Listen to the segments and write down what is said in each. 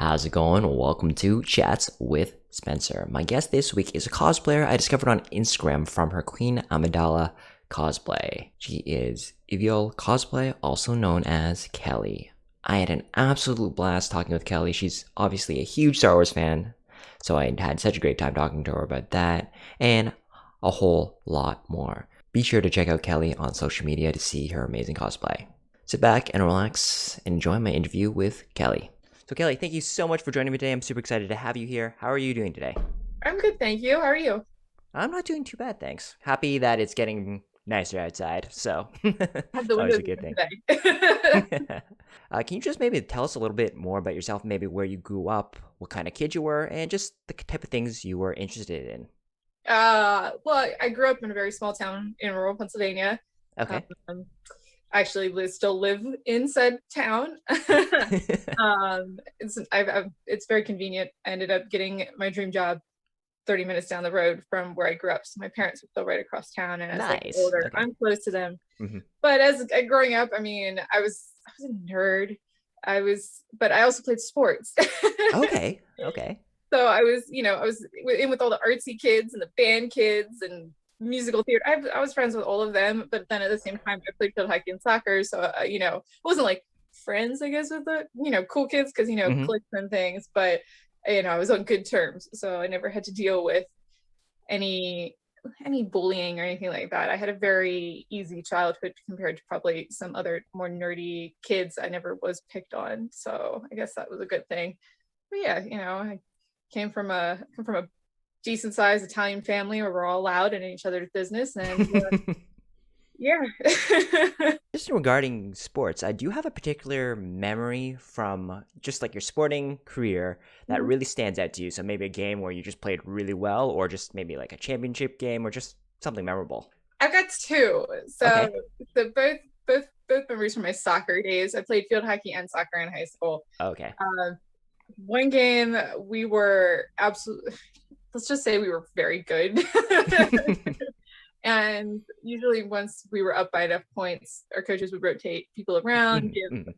How's it going? Welcome to Chats with Spencer. My guest this week is a cosplayer I discovered on Instagram from her Queen Amidala cosplay. She is Eveillecosplay, also known as Kelly. I had an absolute blast talking with Kelly. She's obviously a huge Star Wars fan, so I had such a great time talking to her about that and a whole lot more. Be sure to check out Kelly on social media to see her amazing cosplay. Sit back and relax and enjoy my interview with Kelly. So Kelly, thank you so much for joining me today. I'm super excited to have you here. How are you doing today? I'm good, thank you. How are you? I'm not doing too bad, thanks. Happy that it's getting nicer outside, so I have the it's always windows a good open thing. today. Can you just maybe tell us a little bit more about yourself, maybe where you grew up, what kind of kid you were, and just the type of things you were interested in? Well, I grew up in a very small town in rural Pennsylvania. Okay. Um, I actually still live in said town. It's very convenient. I ended up getting my dream job 30 minutes down the road from where I grew up. So my parents are still right across town, and as they get Nice. older, Okay. I'm close to them. hmm But as growing up, I mean, I was a nerd. But I also played sports. Okay. Okay. So I was in with all the artsy kids and the band kids and musical theater. I was friends with all of them, but then at the same time, I played field hockey and soccer. So, it wasn't like friends, I guess, with the, cool kids because, hmm cliques and things, but, I was on good terms. So I never had to deal with any any bullying or anything like that. I had a very easy childhood compared to probably some other more nerdy kids. I never was picked on. So I guess that was a good thing. But yeah, I came from a decent sized Italian family where we're all loud and in each other's business, and yeah. Just regarding sports, do you have a particular memory from just like your sporting career that Mhm. really stands out to you? So maybe a game where you just played really well, or just maybe like a championship game, or just something memorable. I've got two. So Okay. so both memories from my soccer days. I played field hockey and soccer in high school. Okay. Um, One game we were absolutely, let's just say we were very good. And usually, once we were up by enough points, our coaches would rotate people around, hmm give hmm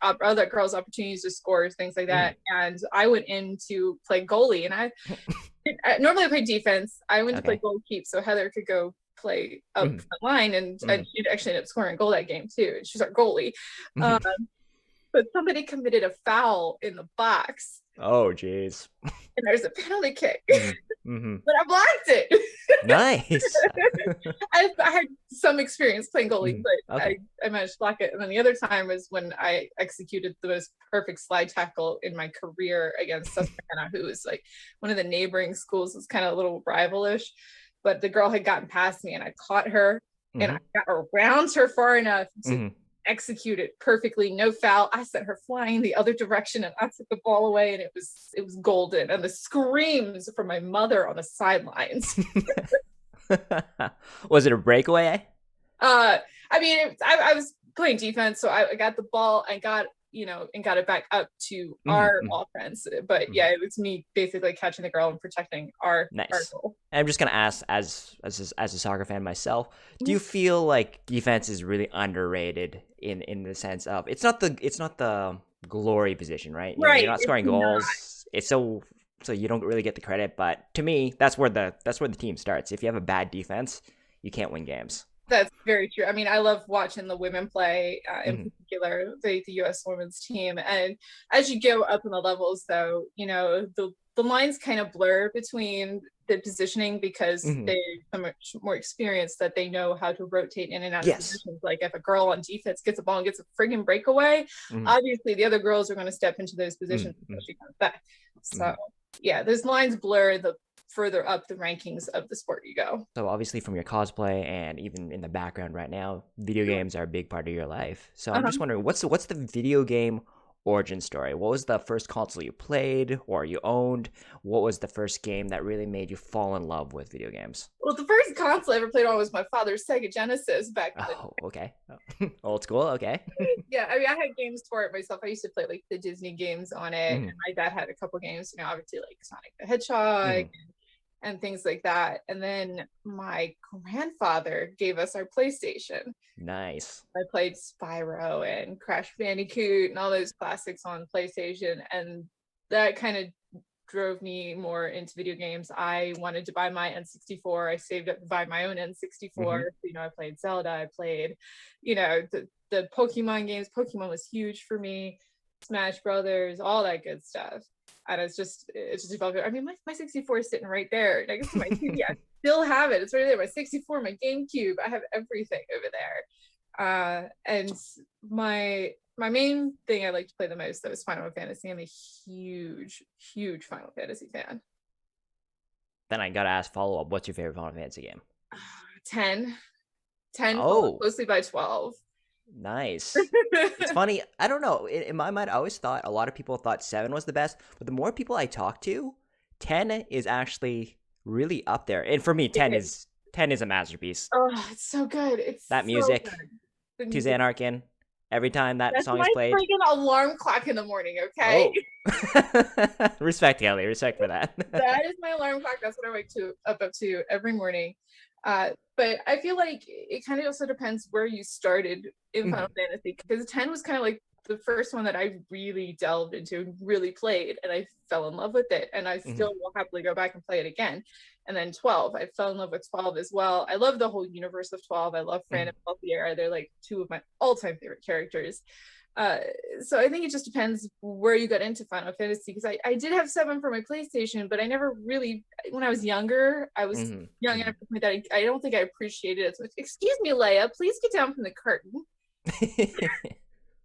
other girls opportunities to score, things like hmm that. And I went in to play goalie, and normally I play defense. I went to play Okay. goalkeep, so Heather could go play up hmm front line, and hmm she'd actually end up scoring a goal that game too. She's our goalie. hmm Um, but somebody committed a foul in the box, Oh, jeez. and there's a penalty kick, hmm hmm but I blocked it. Nice. I had some experience playing goalie, hmm but I, Okay. I managed to block it. And then the other time was when I executed the most perfect slide tackle in my career against Susquehanna, who was like one of the neighboring schools. It's kind of a little rivalish, but the girl had gotten past me, and I caught her, and I hmm got around her far enough to hmm execute it perfectly, no foul. I sent her flying the other direction, and I took the ball away, and it was golden. And the screams from my mother on the sidelines. Was it a breakaway? Uh, I mean, I was playing defense, so I got the ball and got it back up to hmm our hmm offense. But hmm yeah, it was me basically catching the girl and protecting our Nice. goal. And I'm just gonna ask, as a soccer fan myself, do Mhm. you feel like defense is really underrated in the sense of it's not the glory position, right? You're Right. not It's scoring not. goals. It's so you don't really get the credit. But to me, that's where the team starts. If you have a bad defense, you can't win games. That's very true. I mean, I love watching the women play, in hmm particular, the U.S. women's team. And as you go up in the levels, though, the lines kind of blur between the positioning because hmm they're so much more experienced that they know how to rotate in and out of Yes. positions. Like if a girl on defense gets a ball and gets a friggin' breakaway, hmm obviously the other girls are going to step into those positions hmm until she comes back. So hmm yeah, those lines blur the further up the rankings of the sport you go. So obviously from your cosplay and even in the background right now, video games are a big part of your life. So I'm Uh-huh. just wondering, what's the video game origin story? What was the first console you played or you owned? What was the first game that really made you fall in love with video games? Well, the first console I ever played on was my father's Sega Genesis back in the Oh, okay. Old school, okay. yeah. I mean, I had games for it myself. I used to play like the Disney games on it, hmm and my dad had a couple games, obviously like Sonic the Hedgehog hmm and things like that. And then my grandfather gave us our PlayStation. Nice. I played Spyro and Crash Bandicoot and all those classics on PlayStation, and that kind of drove me more into video games. I wanted to buy my N64. I saved up to buy my own N64. You know, I played Zelda. I played, you know, the Pokemon games. Pokemon was huge for me. Smash Brothers, all that good stuff. And it's just developed. I mean, my 64 is sitting right there next to my TV. I still have it. It's right there. My 64, my GameCube. I have everything over there. And my main thing I like to play the most though is Final Fantasy. I'm a huge Final Fantasy fan. Then I gotta ask follow up. What's your favorite Final Fantasy game? 10 followed Oh, closely by 12. nice. It's funny. I don't know. In my mind, I always thought a lot of people thought 7 was the best, but the more people I talk to, 10 is actually really up there. And for me, 10 is a masterpiece. Oh, it's so good. It's That so music, good. to Xanarkin, every time that That's song my is played. freaking alarm clock in the morning, okay? Oh. Respect, Kelly. Respect for that. That is my alarm clock. That's what I wake up to every morning. But I feel like it kind of also depends where you started in Final Fantasy, because 10 was kind of like the first one that I really delved into, really played, and I fell in love with it. And I still will happily go back and play it again. And then 12, I fell in love with 12 as well. I love the whole universe of 12. I love Fran and Peltier. They're like two of my all-time favorite characters. So I think it just depends where you got into Final Fantasy, because I did have 7 for my PlayStation, but I never really, when I was younger, I was young enough that I don't think I appreciated it so much. Excuse me, Leia, please get down from the curtain.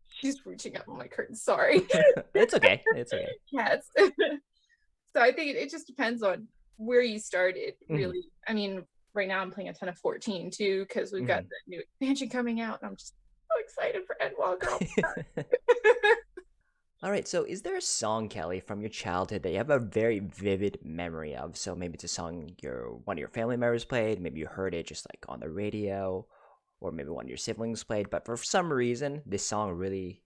She's reaching up on my curtain, sorry. It's okay. It's okay. Cats. So I think it just depends on where you started, really. I mean, right now I'm playing a ton of 14 too, because we've got the new expansion coming out, and I'm just so excited for Edwall Girl. All right, so is there a song, Kelly, from your childhood that you have a very vivid memory of? So maybe it's a song one of your family members played, maybe you heard it just like on the radio, or maybe one of your siblings played, but for some reason this song really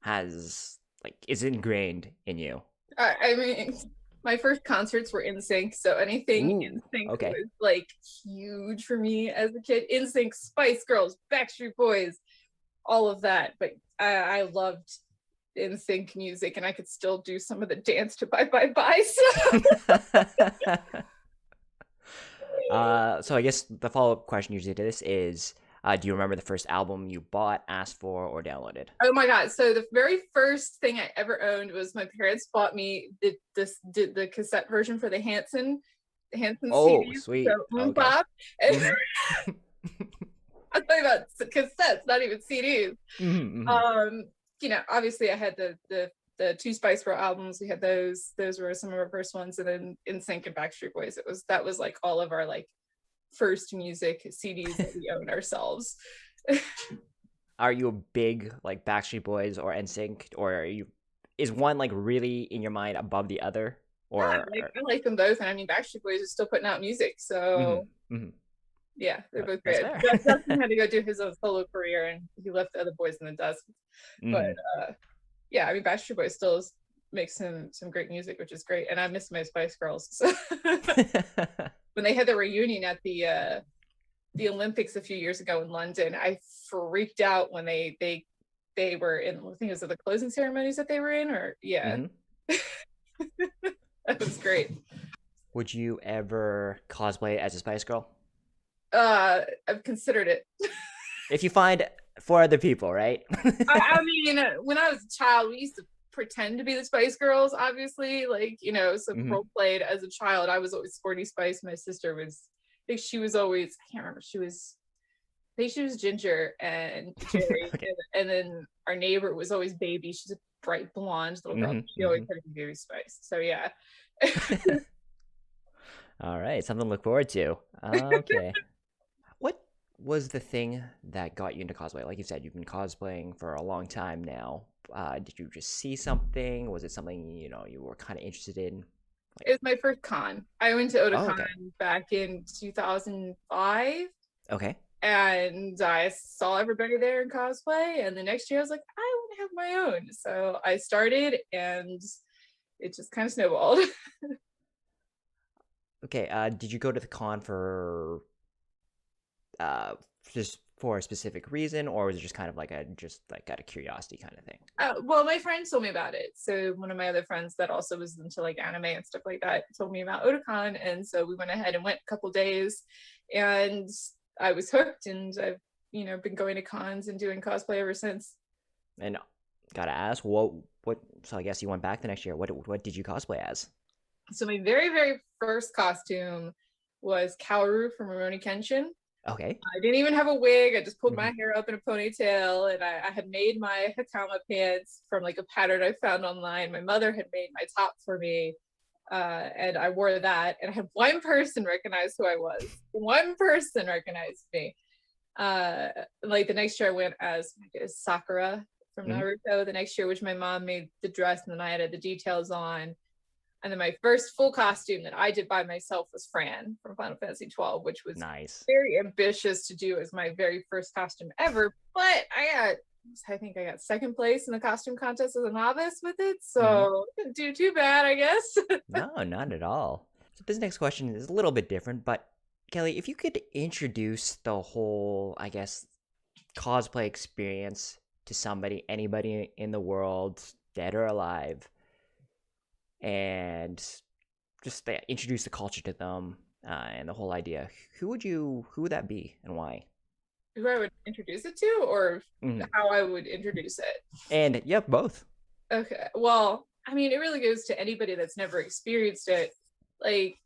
is ingrained in you. I mean, my first concerts were NSYNC, so anything NSYNC was like huge for me as a kid. NSYNC, Spice Girls, Backstreet Boys, all of that. But I loved NSYNC music, and I could still do some of the dance to Bye Bye Bye. So I guess the follow-up question usually to this is, do you remember the first album you bought, asked for, or downloaded? Oh my god! So the very first thing I ever owned was my parents bought me the cassette version for the Hanson CDs. Sweet. So Bop. I'm talking about cassettes, not even CDs. You know, obviously I had the 2 Spice Girl albums. We had those. Those were some of our first ones, and then NSYNC and Backstreet Boys. That was like all of our like first music CDs that we own ourselves. Are you a big like Backstreet Boys or NSYNC, or is one like really in your mind above the other? Or I like them both, and I mean Backstreet Boys is still putting out music, so yeah, they're both great. Justin had to go do his own solo career, and he left the other boys in the dust. But yeah, I mean Backstreet Boys still makes some great music, which is great, and I miss my Spice Girls. So when they had the reunion at the Olympics a few years ago in London, I freaked out when they were in, I think it was the closing ceremonies that they were in, or that was great. Would you ever cosplay as a Spice Girl? I've considered it. If you find 4 other people, right? I mean, when I was a child, we used to pretend to be the Spice Girls, obviously, like, you know, so role played as a child. I was always Sporty Spice. My sister was, I think she was always, I can't remember, I think she was Ginger and Jerry. And then our neighbor was always Baby. She's a bright blonde little girl. She always had to be Baby Spice. So yeah. All right, something to look forward to. Okay. What was the thing that got you into cosplay? Like you said, you've been cosplaying for a long time now. Did you just see something? Was it something, you know, you were kind of interested in? It was my first con. I went to Otakon back in 2005. Okay. And I saw everybody there in cosplay. And the next year I was like, I want to have my own. So I started, and it just kind of snowballed. Okay. Did you go to the con for just for a specific reason, or was it just kind of like a just like out of curiosity kind of thing? Well, my friend told me about it. So one of my other friends that also was into like anime and stuff like that told me about Otakon, and so we went ahead and went a couple days, and I was hooked, and I've been going to cons and doing cosplay ever since. And gotta ask, what? So I guess you went back the next year. What did you cosplay as? So my very very first costume was Kaoru from Rurouni Kenshin. Okay. I didn't even have a wig. I just pulled Mhm. my hair up in a ponytail, and I had made my hakama pants from like a pattern I found online. My mother had made my top for me, and I wore that. And I had one person recognize who I was. One person recognized me. Like the next year, I went as Sakura from Mhm. Naruto. The next year, which my mom made the dress, and then I added the details on. And then my first full costume that I did by myself was Fran from Final Fantasy 12, which was Nice. very ambitious to do as my very first costume ever. But I think I got second place in the costume contest as a novice with it. Mhm. So didn't do too bad, I guess. No, not at all. So this next question is a little bit different, but Kelly, if you could introduce the whole, I guess, cosplay experience to somebody, anybody in the world, dead or alive, and just introduce the culture to them and the whole idea, who would that be and why? Who I would introduce it to, or Mhm. how I would introduce it. And yep, both. Okay. Well, I mean, it really goes to anybody that's never experienced it. Like,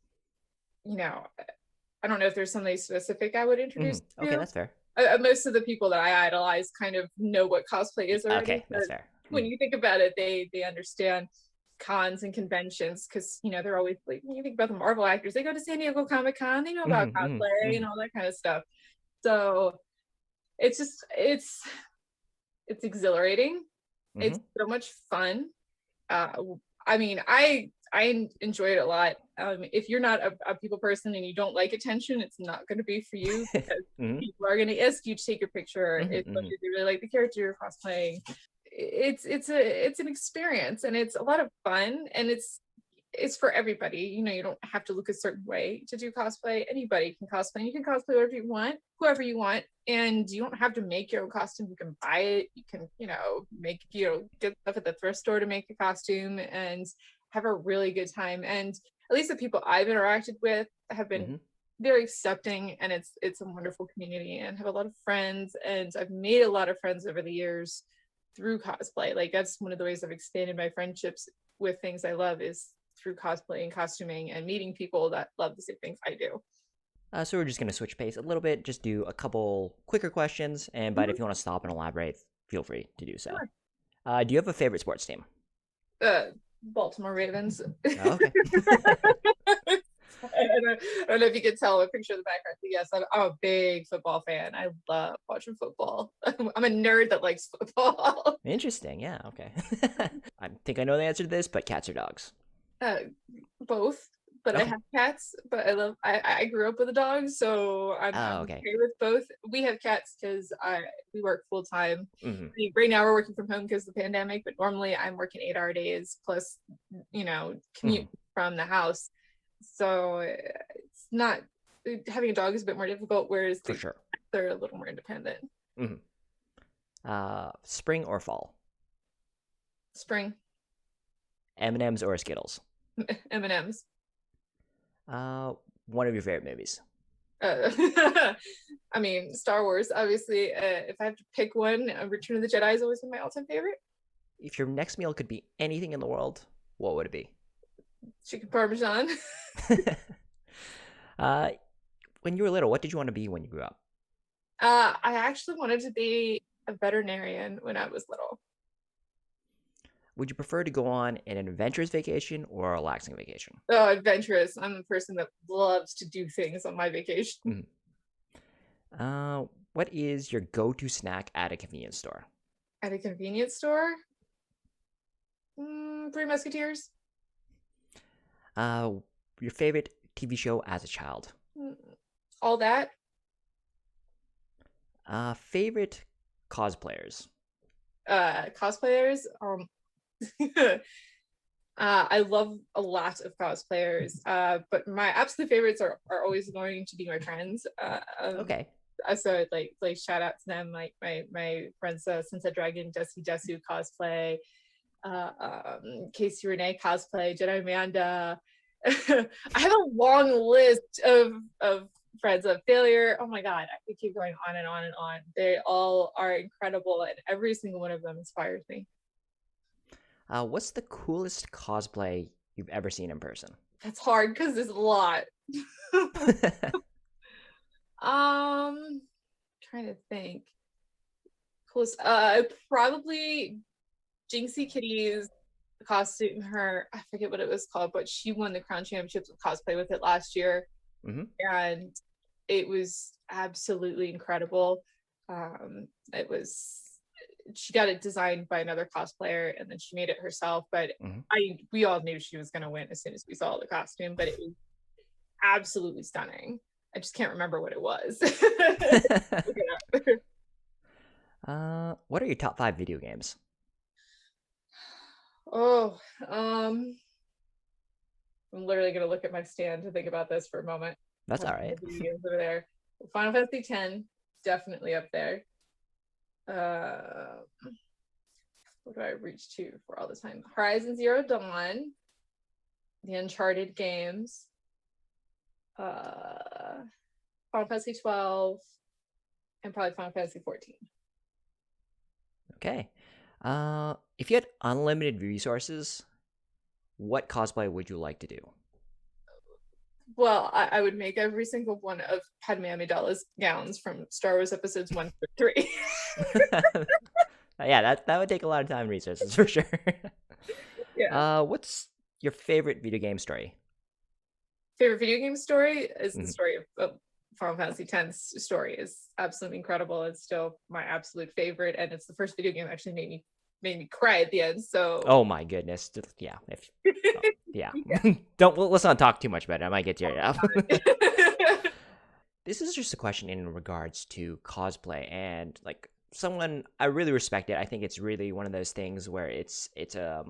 you know, I don't know if there's something specific I would introduce Okay, to. that's fair. Most of the people that I idolize kind of know what cosplay is already. Okay, But that's fair. when you think about it, they understand cons and conventions because they're always like when you think about the Marvel actors, they go to San Diego Comic Con, they know about cosplay and all that kind of stuff. So it's just it's exhilarating. It's Hmm. so much fun. uh, I mean, I enjoy it a lot. If you're not a people person and you don't like attention, it's not going to be for you because Hmm. people are going to ask you to take your picture, Hmm. especially Hmm. if they really like the character you're cosplaying. It's an experience and it's a lot of fun and it's for everybody. You don't have to look a certain way to do cosplay. Anybody can cosplay. And you can cosplay whatever you want, whoever you want, and you don't have to make your own costume. You can buy it. You can, make get stuff at the thrift store to make a costume and have a really good time. And at least the people I've interacted with have been Hmm. very accepting, and it's a wonderful community. And have a lot of friends, and I've made a lot of friends over the years through cosplay. Like that's one of the ways I've expanded my friendships with things I love is through cosplay and costuming and meeting people that love the same things I do. So we're just gonna switch pace a little bit, just do a couple quicker questions, and but Mhm. if you want to stop and elaborate, feel free to do so. Sure. Do you have a favorite sports team? Baltimore Ravens. Oh, okay. I don't know if you can tell a picture of the background, but yes, I'm a big football fan. I love watching football. I'm a nerd that likes football. Interesting. Yeah. Okay. I think I know the answer to this, but cats or dogs? Uh, Both, but I Okay. have cats. But I grew up with a dog, so Oh, I'm okay. okay with both. We have cats because I we work full time. Hmm. Right now we're working from home because of the pandemic, but normally I'm working 8-hour days plus, Hmm. commute from the house. So it's not having a dog is a bit more difficult, whereas For sure. they're a little more independent. Hmm. Spring or fall? Spring. M&Ms or Skittles? M&Ms. Uh, one of your favorite movies. Uh, I mean, Star Wars, obviously. If I have to pick one, Return of the Jedi has always been my all-time favorite. If your next meal could be anything in the world, what would it be? Chicken Parmesan. uh, when you were little, what did you want to be when you grew up? I actually wanted to be a veterinarian when I was little. Would you prefer to go on an adventurous vacation or a relaxing vacation? Oh, adventurous. I'm a person that loves to do things on my vacation. Mhm. What is your go-to snack at a convenience store? At a convenience store, Three Musketeers. Uh, your favorite TV show as a child? Mm, all that. Favorite cosplayers? Cosplayers. I love a lot of cosplayers, but my absolute favorites are always going to be my friends. Okay. So like shout out to them, like my friends, Sunset Dragon, Desi Desu cosplay, Casey Renee cosplay, Jedi Amanda. I have a long list of friends of failure. Oh my god, I could keep going on and on and on. They all are incredible, and every single one of them inspires me. What's the coolest cosplay you've ever seen in person? That's hard because there's a lot. Trying to think. Coolest, probably Jinxie Kitty's costume. Her, I forget what it was called, but she won the crown championships of cosplay with it last year, and it was absolutely incredible. It was, she got it designed by another cosplayer, and then she made it herself. But we all knew she was going to win as soon as we saw the costume. But it was absolutely stunning. I just can't remember what it was. What are your top 5 video games? Oh, I'm literally gonna look at my stand to think about this for a moment. That's all right. Over there. Final Fantasy X, definitely up there. What do I reach to for all the time? Horizon Zero Dawn, the Uncharted games, Final Fantasy 12, and probably Final Fantasy 14. Okay. If you had unlimited resources, what cosplay would you like to do? Well, I would make every single one of Padme Amidala's gowns from Star Wars episodes 1 through 3. Yeah, that would take a lot of time and resources for sure. Yeah. What's your favorite video game story? Favorite video game story is the story of Final Fantasy X's story. Is absolutely incredible. It's still my absolute favorite, and it's the first video game that actually made me cry at the end. So oh my goodness, yeah, yeah. Let's not talk too much about it. I might get teared up. This is just a question in regards to cosplay, and like someone I really respect it. I think it's really one of those things where it's a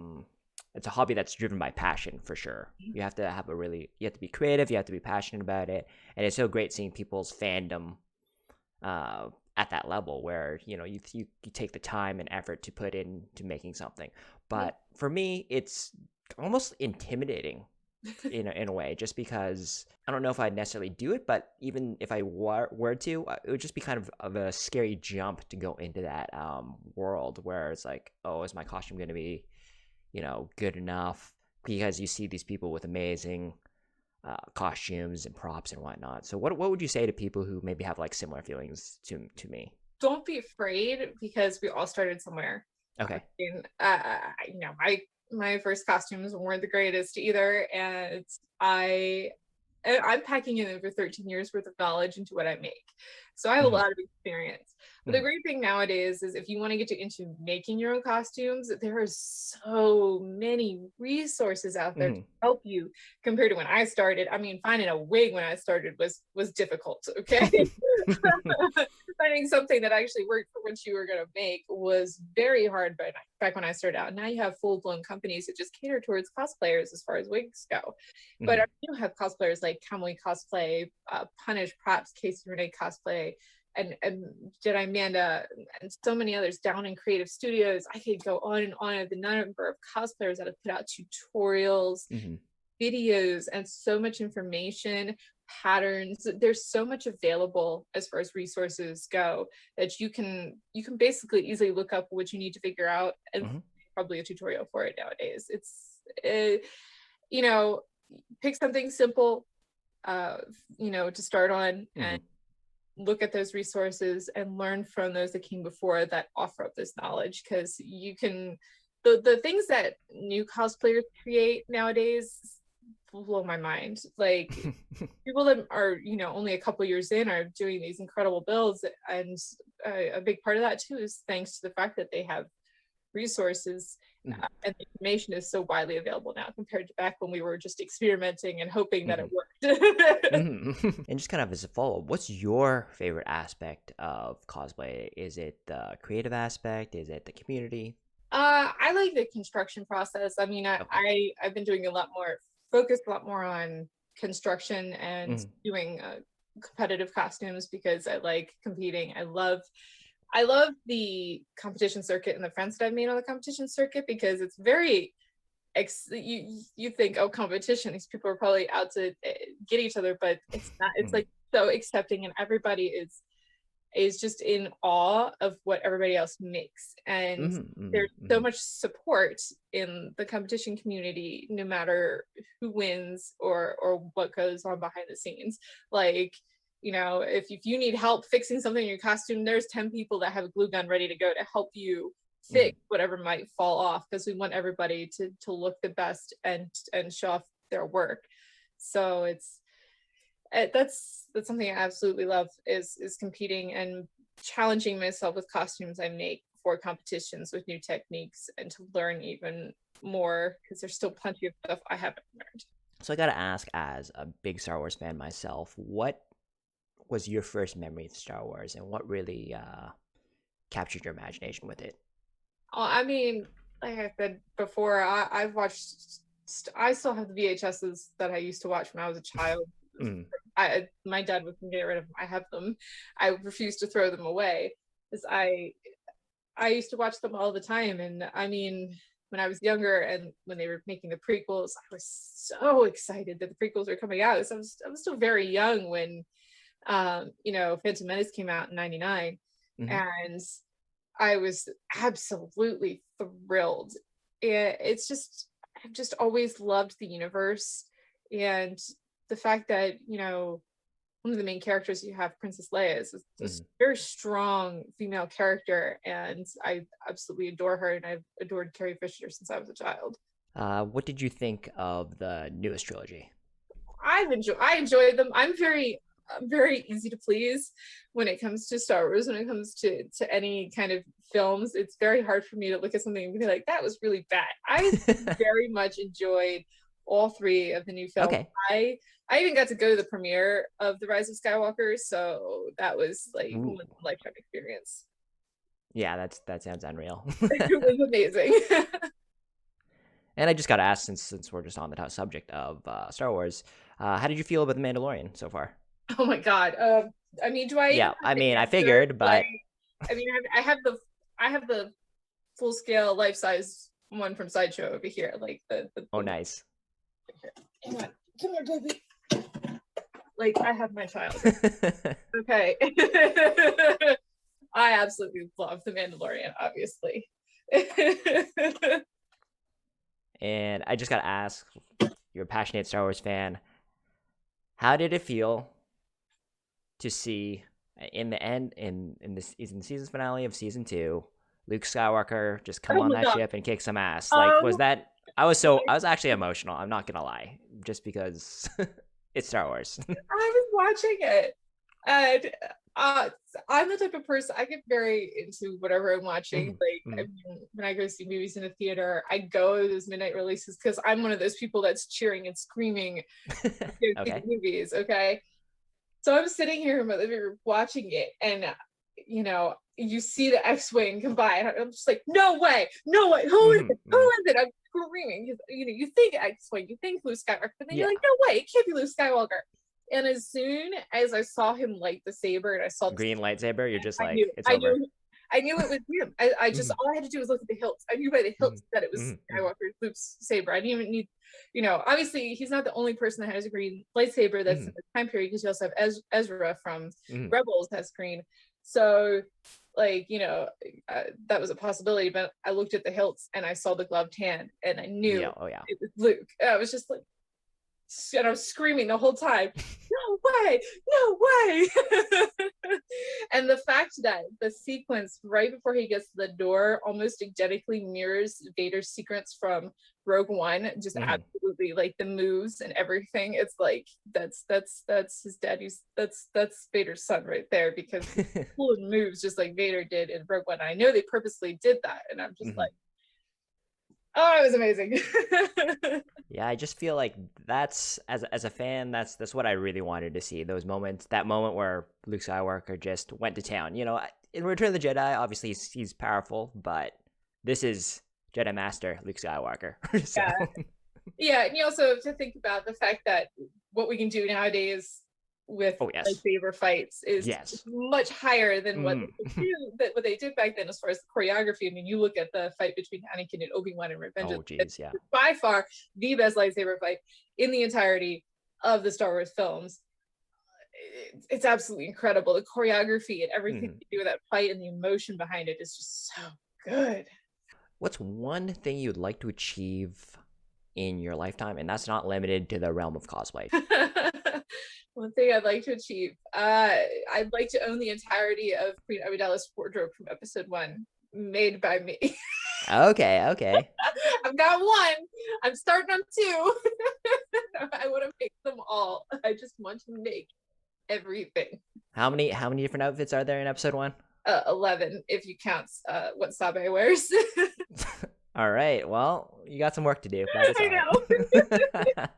hobby that's driven by passion for sure. You have to be creative, you have to be passionate about it, and it's so great seeing people's fandom at that level where you take the time and effort to put into making something. But for me, it's almost intimidating in a way, just because I don't know if I'd necessarily do it, but even if I were to, it would just be kind of a scary jump to go into that world where it's like, oh, is my costume going to be good enough? Because you see these people with amazing costumes and props and whatnot. So what would you say to people who maybe have like similar feelings to me? Don't be afraid, because we all started somewhere. Okay. My first costumes weren't the greatest either, and I'm packing in over 13 years worth of knowledge into what I make. So I have a lot of experience. But the great thing nowadays is if you want to get into making your own costumes, there are so many resources out there to help you compared to when I started. I mean, finding a wig when I started was difficult, okay? Finding something that actually worked for what you were going to make was very hard back when I started out. Now you have full-blown companies that just cater towards cosplayers as far as wigs go. But you have cosplayers like Kamui Cosplay, Punish Props, Casey Renee Cosplay, and Jedi Amanda, and so many others down in creative studios. I could go on and on of the number of cosplayers that have put out tutorials, videos, and so much information, patterns. There's so much available as far as resources go that you can basically easily look up what you need to figure out, and probably a tutorial for it nowadays. It's pick something simple to start on, and look at those resources and learn from those that came before that offer up this knowledge, because you can the things that new cosplayers create nowadays blow my mind. Like people that are only a couple years in are doing these incredible builds, and a big part of that too is thanks to the fact that they have resources, and the information is so widely available now compared to back when we were just experimenting and hoping that it worked. And just kind of as a follow-up, what's your favorite aspect of cosplay? Is it the creative aspect? Is it the community? I like the construction process. I mean, I've been doing focused a lot more on construction and doing competitive costumes because I like competing. I love the competition circuit and the friends that I've made on the competition circuit because it's very you think, oh, competition, these people are probably out to get each other, but it's not. It's like so accepting, and everybody is just in awe of what everybody else makes, and there's so much support in the competition community, no matter who wins or what goes on behind the scenes. Like, you know, if you need help fixing something in your costume, there's 10 people that have a glue gun ready to go to help you fix whatever might fall off, because we want everybody to look the best and show off their work. So that's something I absolutely love is competing and challenging myself with costumes I make for competitions with new techniques and to learn even more, because there's still plenty of stuff I haven't learned. So I gotta ask, as a big Star Wars fan myself, what was your first memory of Star Wars, and what really captured your imagination with it? I mean, like I said before, I've watched. I still have the VHSs that I used to watch when I was a child. My dad wouldn't get rid of them. I have them. I refuse to throw them away, because I used to watch them all the time. And I mean, when I was younger and when they were making the prequels, I was so excited that the prequels were coming out. So I was still very young when you know, Phantom Menace came out in '99, and I was absolutely thrilled. It's just, I've just always loved the universe, and the fact that, you know, one of the main characters you have, Princess Leia, is this very strong female character, and I absolutely adore her, and I've adored Carrie Fisher since I was a child. What did you think of the newest trilogy? I enjoyed them. I'm very easy to please when it comes to Star Wars. When it comes to any kind of films, it's very hard for me to look at something and be like, that was really bad. I very much enjoyed all three of the new films. Okay. I even got to go to the premiere of The Rise of Skywalker, so that was like a lifetime experience. Yeah, that sounds unreal. It was amazing. And I just got to ask, since we're just on the subject of Star Wars, how did you feel about The Mandalorian so far? Oh my God. I mean, do I? Yeah, I mean, I figured, but I mean, I have the full scale life size one from Sideshow over here. Like the oh, nice. Hang on, come here, baby. Like, I have my child. Okay. I absolutely love The Mandalorian, obviously. And I just got to ask, you're a passionate Star Wars fan. How did it feel to see, in the end, in the season finale of season 2, Luke Skywalker just come on that ship and kick some ass? Like, was that? I was actually emotional. I'm not gonna lie, just because it's Star Wars. I was watching it, and I'm the type of person, I get very into whatever I'm watching. Like, I mean, when I go see movies in the theater, I go to those midnight releases because I'm one of those people that's cheering and screaming okay. Movies. Okay, so I'm sitting here in my living room watching it, and you know, you see the X-wing come by, and I'm just like, no way, who is it? Who is it? I'm screaming. You know, you think X-wing, you think Luke Skywalker, but then you're like, no way, it can't be Luke Skywalker. And as soon as I saw him light the saber, and I saw green lightsaber, you're just like, it's over. over. I knew it was him. I just all I had to do was look at the hilts. I knew by the hilts that it was Skywalker, Luke's saber. I didn't even need, you know, obviously he's not the only person that has a green lightsaber that's in the time period, because you also have Ezra from Rebels has green. So, like, you know, that was a possibility. But I looked at the hilts and I saw the gloved hand, and I knew it was Luke. And I was just like, and I was screaming the whole time, no way, no way. And the fact that the sequence right before he gets to the door almost identically mirrors Vader's sequence from Rogue One, just absolutely, like, the moves and everything. It's like, that's his daddy's, that's Vader's son right there, because he moves just like Vader did in Rogue One. I know they purposely did that, and I'm just like, oh, it was amazing. Yeah, I just feel like that's, as a fan, that's what I really wanted to see. Those moments, that moment where Luke Skywalker just went to town. You know, in Return of the Jedi, obviously he's powerful, but this is Jedi Master Luke Skywalker. So. Yeah, and you also have to think about the fact that what we can do nowadays with Oh yes. lightsaber fights is Yes. much higher than what Mm. what they did back then as far as the choreography. I mean, you look at the fight between Anakin and Obi-Wan in Revenge of Oh the geez, yeah. Sith, by far the best lightsaber fight in the entirety of the Star Wars films. It's absolutely incredible. The choreography and everything Mm. they do with that fight and the emotion behind it is just so good. What's one thing you'd like to achieve in your lifetime? And that's not limited to the realm of cosplay. One thing I'd like to achieve, I'd like to own the entirety of Queen Amidala's wardrobe from episode 1, made by me. Okay, okay. I've got 1. I'm starting on 2. I want to make them all. I just want to make everything. How many different outfits are there in episode 1? 11, if you count what Sabe wears. All right. Well, you got some work to do. But it's I all know. right.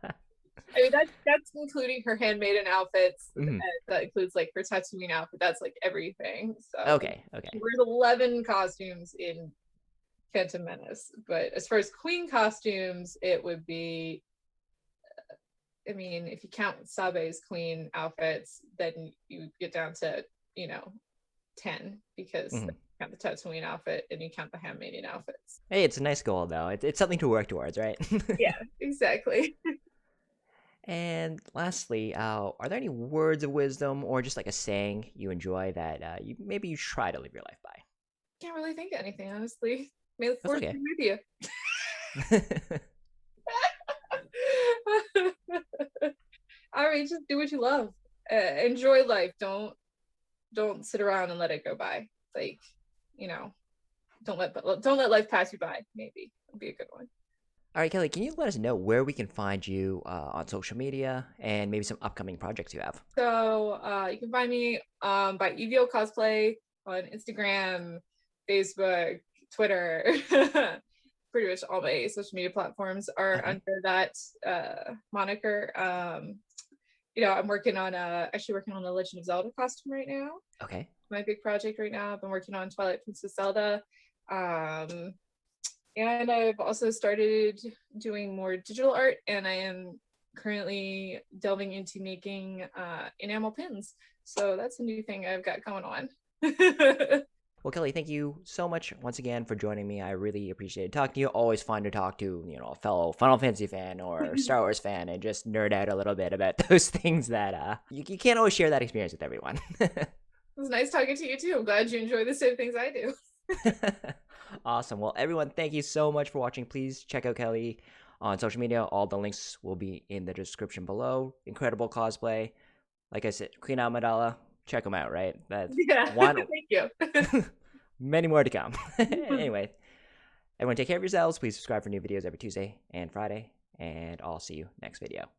I mean, that's including her handmaiden outfits. Mhm. That includes like her Tatooine outfit. That's like everything. So Okay, she okay. wears 11 costumes in Phantom Menace. But as far as Queen costumes, it would be. I mean, if you count Sabe's Queen outfits, then you get down to 10 because Mhm. you count the Tatooine outfit and you count the handmaiden outfits. Hey, it's a nice goal though. It's something to work towards, right? Yeah, exactly. And lastly, are there any words of wisdom or just like a saying you enjoy that you try to live your life by? Can't really think of anything, honestly. May the That's force okay. be with you. I mean, just do what you love. Enjoy life. Don't sit around and let it go by. Like, you know, don't let life pass you by. Maybe would be a good one. All right, Kelly, can you let us know where we can find you on social media and maybe some upcoming projects you have? So you can find me by Eveillecosplay on Instagram, Facebook, Twitter. Pretty much all my social media platforms are Okay. under that moniker. I'm working on actually working on the Legend of Zelda costume right now. Okay. My big project right now. I've been working on Twilight Princess Zelda. And I've also started doing more digital art, and I am currently delving into making enamel pins. So that's a new thing I've got going on. Well, Kelly, thank you so much once again for joining me. I really appreciate talking to you. Always fun to talk to, a fellow Final Fantasy fan or Star Wars fan and just nerd out a little bit about those things that you can't always share that experience with everyone. It was nice talking to you too. I'm glad you enjoy the same things I do. Awesome. Well, everyone, thank you so much for watching. Please check out Kelly on social media. All the links will be in the description below. Incredible cosplay. Like I said, Queen Amidala, check them out, right? That's Yeah, one. thank you. Many more to come. Anyway, everyone take care of yourselves. Please subscribe for new videos every Tuesday and Friday. And I'll see you next video.